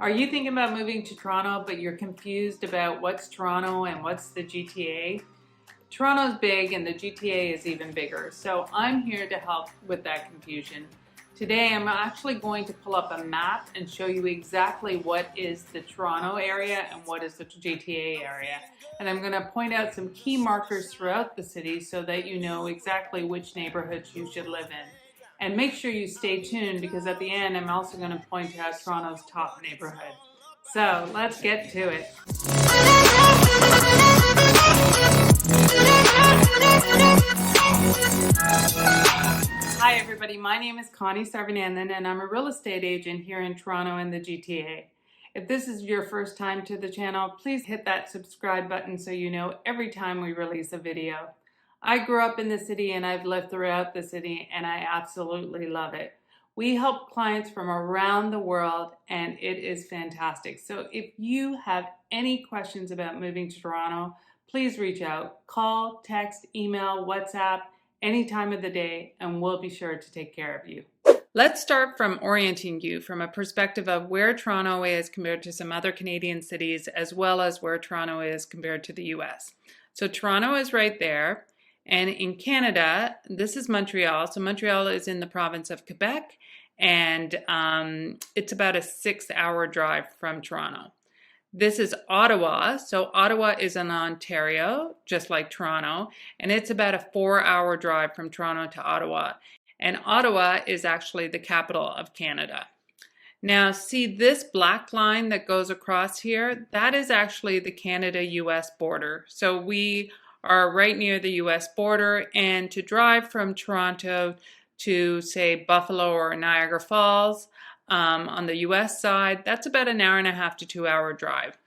Are you thinking about moving to Toronto, but you're confused about what's Toronto and what's the GTA? Toronto's big and the GTA is even bigger, so I'm here to help with that confusion. Today I'm actually going to pull up a map and show you exactly what is the Toronto area and what is the GTA area. And I'm going to point out some key markers throughout the city so that you know exactly which neighborhoods you should live in. And make sure you stay tuned because at the end I'm also going to point out Toronto's top neighborhood. So let's get to it. Hi everybody, my name is Connie Sarvanandan and I'm a real estate agent here in Toronto and the GTA. If this is your first time to the channel, please hit that subscribe button so you know every time we release a video. I grew up in the city and I've lived throughout the city and I absolutely love it. We help clients from around the world and it is fantastic. So if you have any questions about moving to Toronto, please reach out. Call, text, email, WhatsApp, any time of the day, and we'll be sure to take care of you. Let's start from orienting you from a perspective of where Toronto is compared to some other Canadian cities, as well as where Toronto is compared to the US. So Toronto is right there. And in Canada, this is Montreal. So Montreal is in the province of Quebec, and it's about a 6-hour drive from Toronto. This is Ottawa. So Ottawa is in Ontario, just like Toronto, and it's about a 4-hour drive from Toronto to Ottawa. And Ottawa is actually the capital of Canada. Now, see this black line that goes across here? That is actually the Canada-US border. So we are right near the US border, and to drive from Toronto to, say, Buffalo or Niagara Falls on the US side, that's about an 1.5 to 2-hour drive.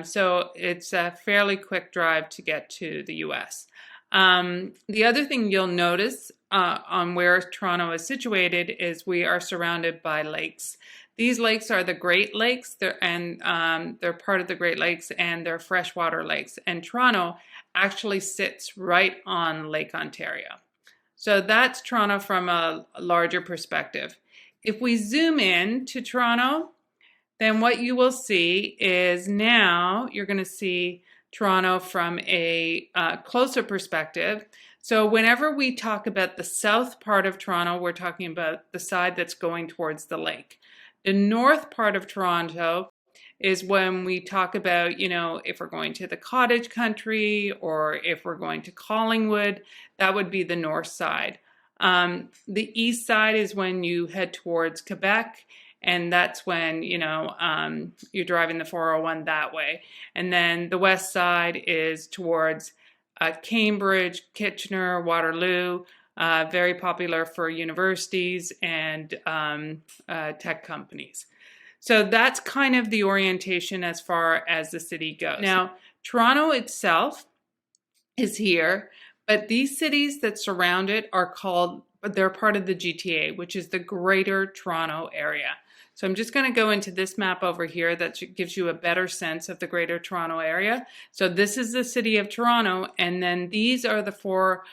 So it's a fairly quick drive to get to the US. The other thing you'll notice on where Toronto is situated is we are surrounded by lakes. These lakes are the Great Lakes, they're part of the Great Lakes, and they're freshwater lakes. And Toronto actually sits right on Lake Ontario. So that's Toronto from a larger perspective. If we zoom in to Toronto, then what you will see is now you're going to see Toronto from a closer perspective. So whenever we talk about the south part of Toronto, we're talking about the side that's going towards the lake. The north part of Toronto is when we talk about, if we're going to the cottage country or if we're going to Collingwood, that would be the north side. The east side is when you head towards Quebec, and that's when, you're driving the 401 that way. And then the west side is towards Cambridge, Kitchener, Waterloo, very popular for universities and tech companies. So that's kind of the orientation as far as the city goes. Now, Toronto itself is here, but these cities that surround it they're part of the GTA, which is the Greater Toronto Area. So I'm just going to go into this map over here that gives you a better sense of the Greater Toronto Area. So this is the city of Toronto, and then these are the 4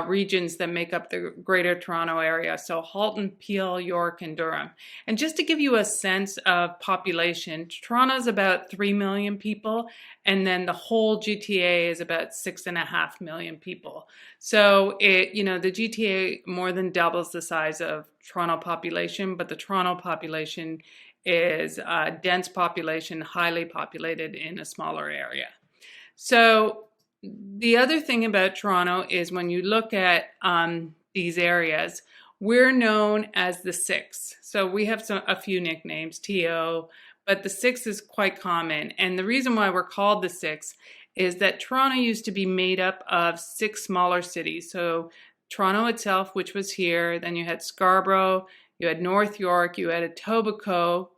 regions that make up the Greater Toronto Area. So Halton, Peel, York, and Durham. And just to give you a sense of population, Toronto's about 3 million people, and then the whole GTA is about 6.5 million people. So the GTA more than doubles the size of Toronto population, but the Toronto population is a dense population, highly populated in a smaller area. So the other thing about Toronto is when you look at these areas, we're known as the Six. So we have a few nicknames, TO, but the Six is quite common. And the reason why we're called the Six is that Toronto used to be made up of 6 smaller cities. So Toronto itself, which was here, then you had Scarborough, you had North York, you had Etobicoke,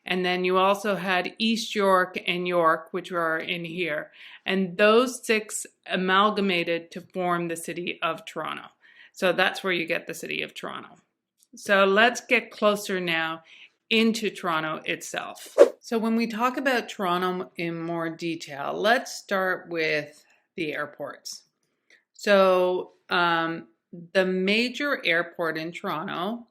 and then you also had East York and York, which are in here. And those 6 amalgamated to form the city of Toronto. So that's where you get the city of Toronto. So let's get closer now into Toronto itself. So when we talk about Toronto in more detail, let's start with the airports. So the major airport in Toronto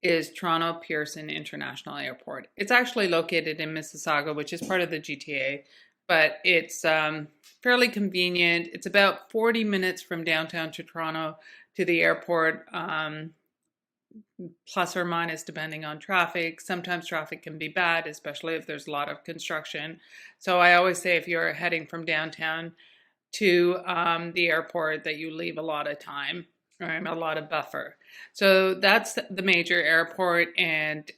is Toronto Pearson International Airport. It's actually located in Mississauga, which is part of the GTA, but it's fairly convenient. It's about 40 minutes from downtown to Toronto to the airport, plus or minus depending on traffic. Sometimes traffic can be bad, especially if there's a lot of construction. So I always say if you're heading from downtown to the airport that you leave a lot of time or a lot of buffer. So that's the major airport, and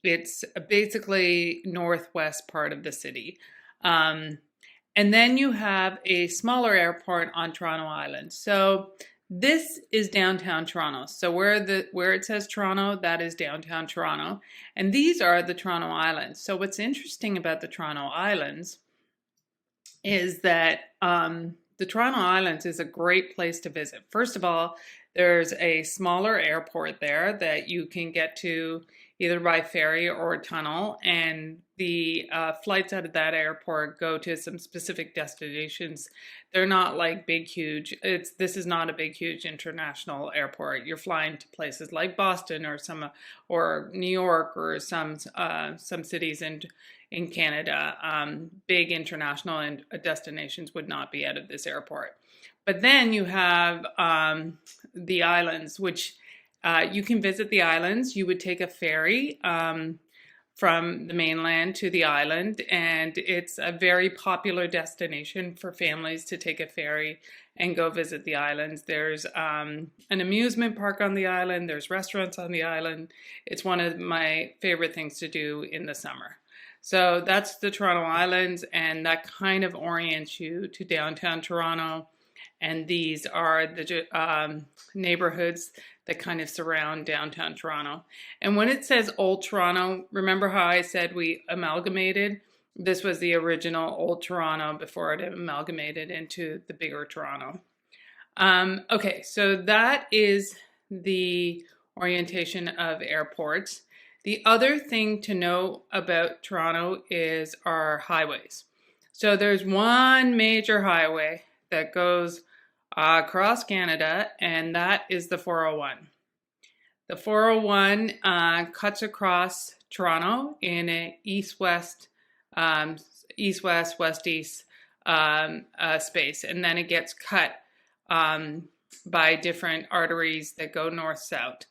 it's basically northwest part of the city. And then you have a smaller airport on Toronto Island. So this is downtown Toronto. So where it says Toronto, that is downtown Toronto. And these are the Toronto Islands. So what's interesting about the Toronto Islands is that the Toronto Islands is a great place to visit. First of all, there's a smaller airport there that you can get to either by ferry or tunnel, and the flights out of that airport go to some specific destinations. They're not like big, huge. This is not a big, huge international airport. You're flying to places like Boston or New York or some cities in Canada. Big international destinations would not be out of this airport. But then you have the islands, which you can visit the islands. You would take a ferry from the mainland to the island, and it's a very popular destination for families to take a ferry and go visit the islands. There's an amusement park on the island. There's restaurants on the island. It's one of my favorite things to do in the summer. So that's the Toronto Islands, and that kind of orients you to downtown Toronto. And these are the neighborhoods that kind of surround downtown Toronto. And when it says Old Toronto, remember how I said we amalgamated? This was the original Old Toronto before it amalgamated into the bigger Toronto. Okay, so that is the orientation of airports. The other thing to know about Toronto is our highways. So there's one major highway that goes across Canada, and that is the 401. The 401 cuts across Toronto in an east-west, west-east space, and then it gets cut by different arteries that go north-south.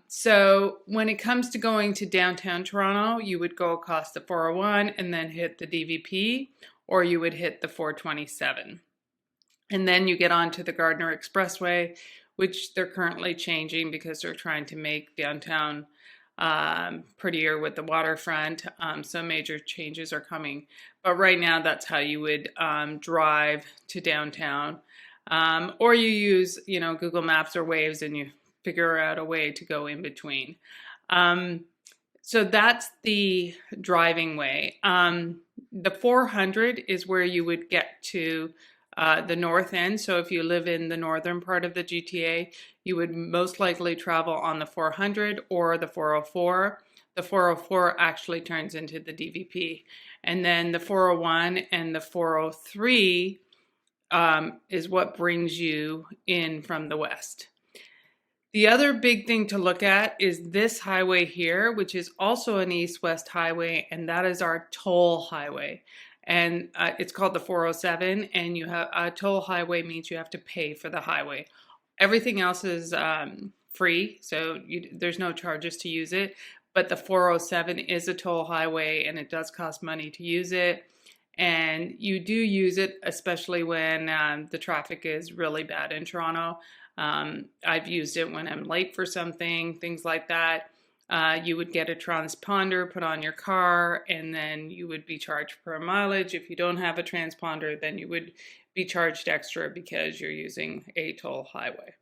So when it comes to going to downtown Toronto, you would go across the 401 and then hit the DVP, or you would hit the 427. And then you get onto the Gardiner Expressway, which they're currently changing because they're trying to make downtown prettier with the waterfront. So major changes are coming. But right now, that's how you would drive to downtown. Or you use, Google Maps or Waves, and you figure out a way to go in between. So that's the driving way. The 400 is where you would get to the north end. So if you live in the northern part of the GTA, you would most likely travel on the 400 or the 404. The 404 actually turns into the DVP. And then the 401 and the 403 is what brings you in from the west. The other big thing to look at is this highway here, which is also an east-west highway, and that is our toll highway. And it's called the 407, and you have a toll highway means you have to pay for the highway. Everything else is free, so there's no charges to use it. But the 407 is a toll highway, and it does cost money to use it. And you do use it, especially when the traffic is really bad in Toronto. I've used it when I'm late for something, things like that. You would get a transponder put on your car, and then you would be charged per mileage. If you don't have a transponder, then you would be charged extra because you're using a toll highway.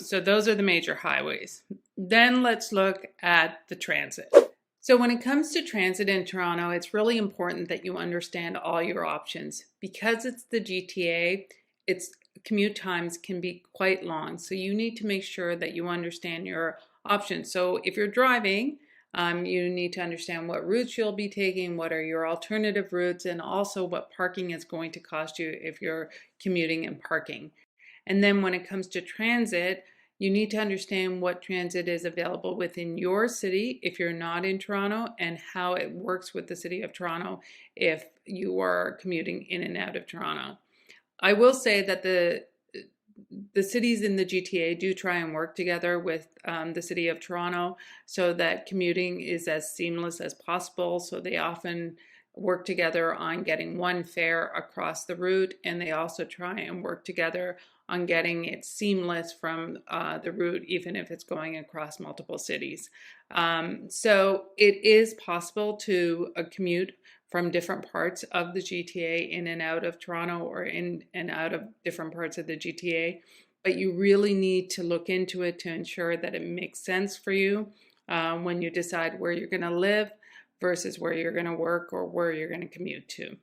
So those are the major highways. Then let's look at the transit. So when it comes to transit in Toronto, it's really important that you understand all your options. Because it's the GTA, its commute times can be quite long. So you need to make sure that you understand your options. So if you're driving, you need to understand what routes you'll be taking, what are your alternative routes, and also what parking is going to cost you if you're commuting and parking. And then when it comes to transit, You need to understand what transit is available within your city if you're not in Toronto, and how it works with the City of Toronto if you are commuting in and out of Toronto. I will say that the cities in the GTA do try and work together with the City of Toronto so that commuting is as seamless as possible. So they often work together on getting one fare across the route, and they also try and work together on getting it seamless from the route, even if it's going across multiple cities. So it is possible to commute from different parts of the GTA in and out of Toronto, or in and out of different parts of the GTA. But you really need to look into it to ensure that it makes sense for you when you decide where you're going to live versus where you're going to work or where you're going to commute to.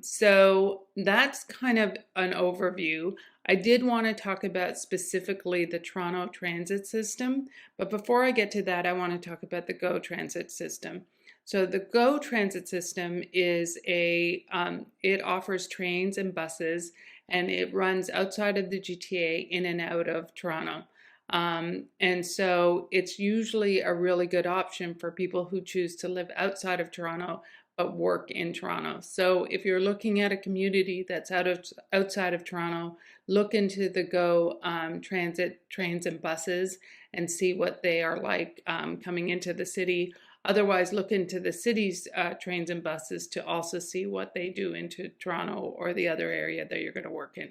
So that's kind of an overview. I did want to talk about specifically the Toronto transit system, but before I get to that, I want to talk about the GO transit system. So the GO transit system is it offers trains and buses, and it runs outside of the GTA in and out of Toronto. And so it's usually a really good option for people who choose to live outside of Toronto but work in Toronto. So if you're looking at a community that's outside of Toronto, look into the GO transit trains and buses and see what they are like coming into the city. Otherwise, look into the city's trains and buses to also see what they do into Toronto or the other area that you're going to work in.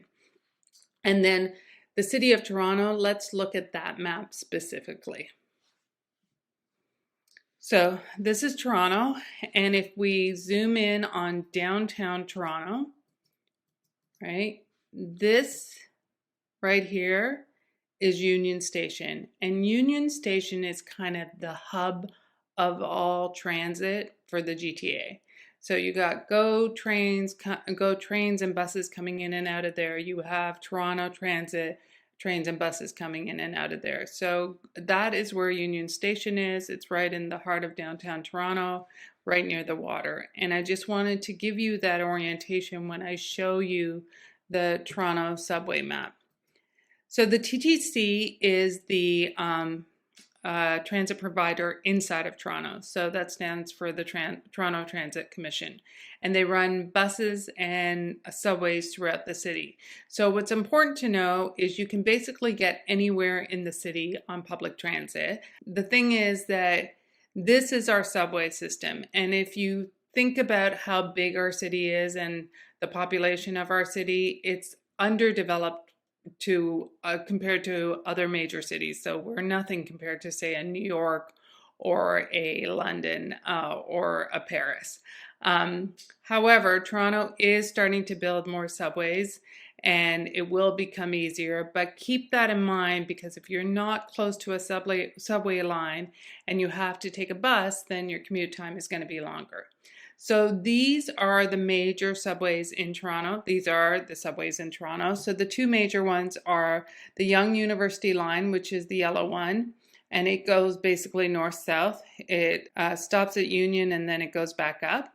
And then the City of Toronto, let's look at that map specifically. So this is Toronto, and if we zoom in on downtown Toronto, right, this right here is Union Station, and Union Station is kind of the hub of all transit for the GTA. So you got GO trains and buses coming in and out of there. You have Toronto Transit trains and buses coming in and out of there. So that is where Union Station is. It's right in the heart of downtown Toronto, right near the water. And I just wanted to give you that orientation when I show you the Toronto subway map. So the TTC is the transit provider inside of Toronto. So that stands for the Toronto Transit Commission. And they run buses and subways throughout the city. So what's important to know is you can basically get anywhere in the city on public transit. The thing is that this is our subway system. And if you think about how big our city is and the population of our city, it's underdeveloped compared to other major cities. So we're nothing compared to, say, a New York or a London or a Paris. However, Toronto is starting to build more subways, and it will become easier. But keep that in mind, because if you're not close to a subway line and you have to take a bus, then your commute time is going to be longer. So these are the major subways in Toronto. These are the subways in Toronto. So the two major ones are the Yonge University line, which is the yellow one, and it goes basically north-south. It stops at Union and then it goes back up.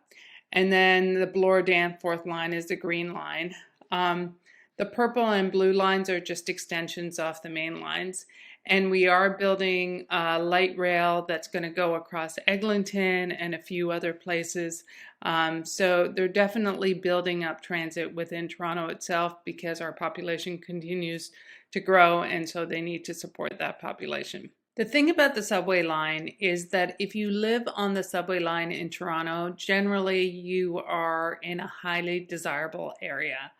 And then the Bloor-Danforth line is the green line. The purple and blue lines are just extensions off the main lines. And we are building light rail that's going to go across Eglinton and a few other places. So they're definitely building up transit within Toronto itself because our population continues to grow, and so they need to support that population. The thing about the subway line is that if you live on the subway line in Toronto, generally you are in a highly desirable area.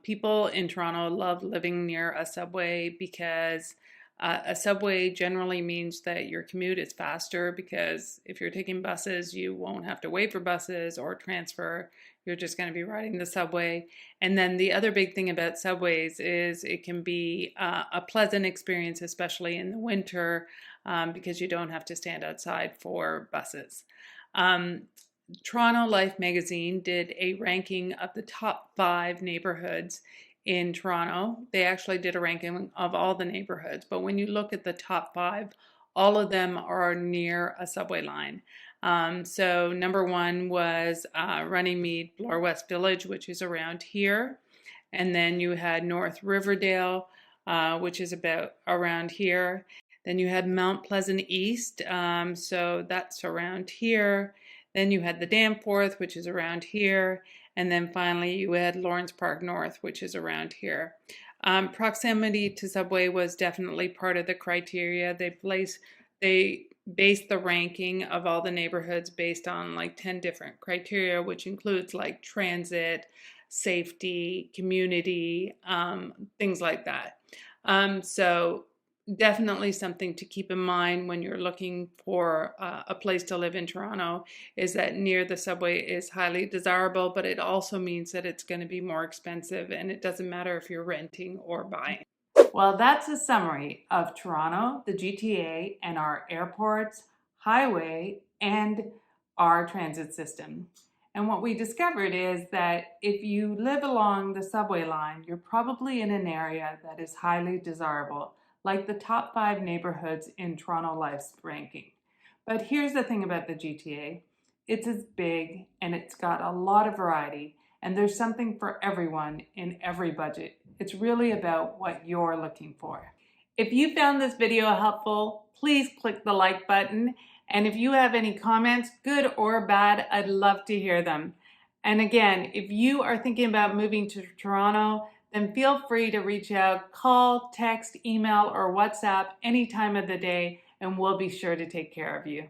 People in Toronto love living near a subway because a subway generally means that your commute is faster, because if you're taking buses, you won't have to wait for buses or transfer. You're just going to be riding the subway. And then the other big thing about subways is it can be a pleasant experience, especially in the winter, because you don't have to stand outside for buses. Toronto Life magazine did a ranking of the top 5 neighborhoods in Toronto. They actually did a ranking of all the neighborhoods, but when you look at the top 5, all of them are near a subway line. So number 1 was Runnymede Bloor West Village, which is around here. And then you had North Riverdale, which is about around here. Then you had Mount Pleasant East, so that's around here. Then you had the Danforth, which is around here. And then finally you had Lawrence Park North, which is around here. Proximity to subway was definitely part of the criteria. They based the ranking of all the neighborhoods based on like 10 different criteria, which includes like transit, safety, community, things like that. So definitely something to keep in mind when you're looking for a place to live in Toronto is that near the subway is highly desirable, but it also means that it's going to be more expensive, and it doesn't matter if you're renting or buying. Well, that's a summary of Toronto, the GTA, and our airports, highway, and our transit system. And what we discovered is that if you live along the subway line, you're probably in an area that is highly desirable, like the top 5 neighborhoods in Toronto Life's ranking. But here's the thing about the GTA. It's as big and it's got a lot of variety, and there's something for everyone in every budget. It's really about what you're looking for. If you found this video helpful, please click the like button. And if you have any comments, good or bad, I'd love to hear them. And again, if you are thinking about moving to Toronto, then feel free to reach out, call, text, email, or WhatsApp any time of the day, and we'll be sure to take care of you.